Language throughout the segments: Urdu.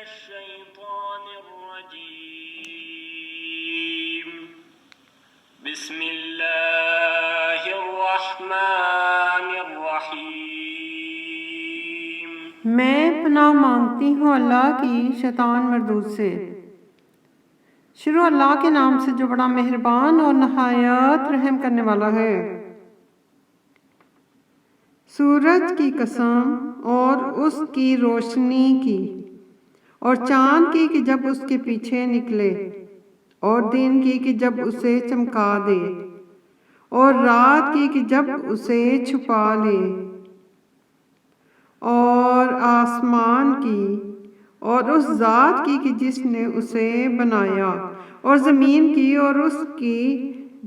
الشيطان الرجيم بسم الله الرحمن الرحيم میں پناہ مانگتی ہوں اللہ کی شیطان مردود سے۔ شروع اللہ کے نام سے جو بڑا مہربان اور نہایت رحم کرنے والا ہے۔ سورج کی قسم اور اس کی روشنی کی، اور چاند کی کہ جب اس کے پیچھے نکلے، اور دن کی کہ جب اسے چمکا دے، اور رات کی کہ جب اسے چھپا لے، اور آسمان کی اور اس ذات کی کہ جس نے اسے بنایا، اور زمین کی اور اس کی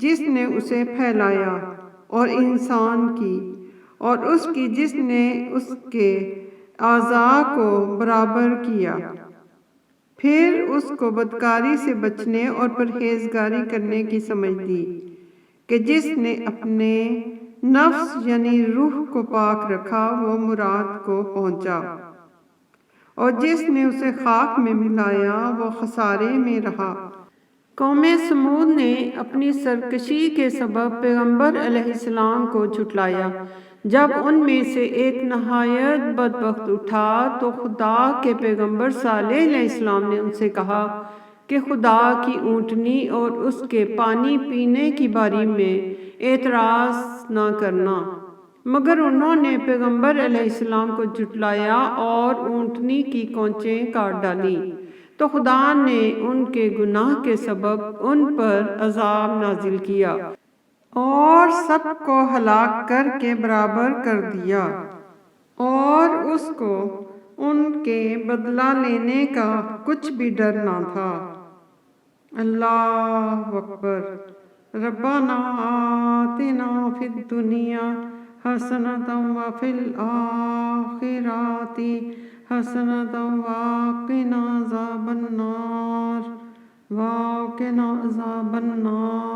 جس نے اسے پھیلایا، اور انسان کی اور اس کی جس نے اس کے اعضاء کو برابر کیا، پھر اس کو بدکاری سے بچنے اور پرہیزگاری کرنے کی سمجھ دی کہ جس نے اپنے نفس یعنی روح کو پاک رکھا وہ مراد کو پہنچا، اور جس نے اسے خاک میں ملایا وہ خسارے میں رہا۔ قوم سمود نے اپنی سرکشی کے سبب پیغمبر علیہ السلام کو جھٹلایا۔ جب ان میں سے ایک نہایت بدبخت اٹھا تو خدا کے پیغمبر صالح علیہ السلام نے ان سے کہا کہ خدا کی اونٹنی اور اس کے پانی پینے کی باری میں اعتراض نہ کرنا، مگر انہوں نے پیغمبر علیہ السلام کو جھٹلایا اور اونٹنی کی کونچیں کاٹ ڈالی، تو خدا نے ان کے گناہ کے سبب ان پر عذاب نازل کیا اور سب کو ہلاک کر کے برابر کر دیا، اور اس کو ان کے بدلہ لینے کا کچھ بھی ڈر نہ تھا۔ اللہ اکبر۔ ربنا آتنا فی الدنیا حسنۃ وفی الآخرۃ حسنۃ وقنا عذاب النار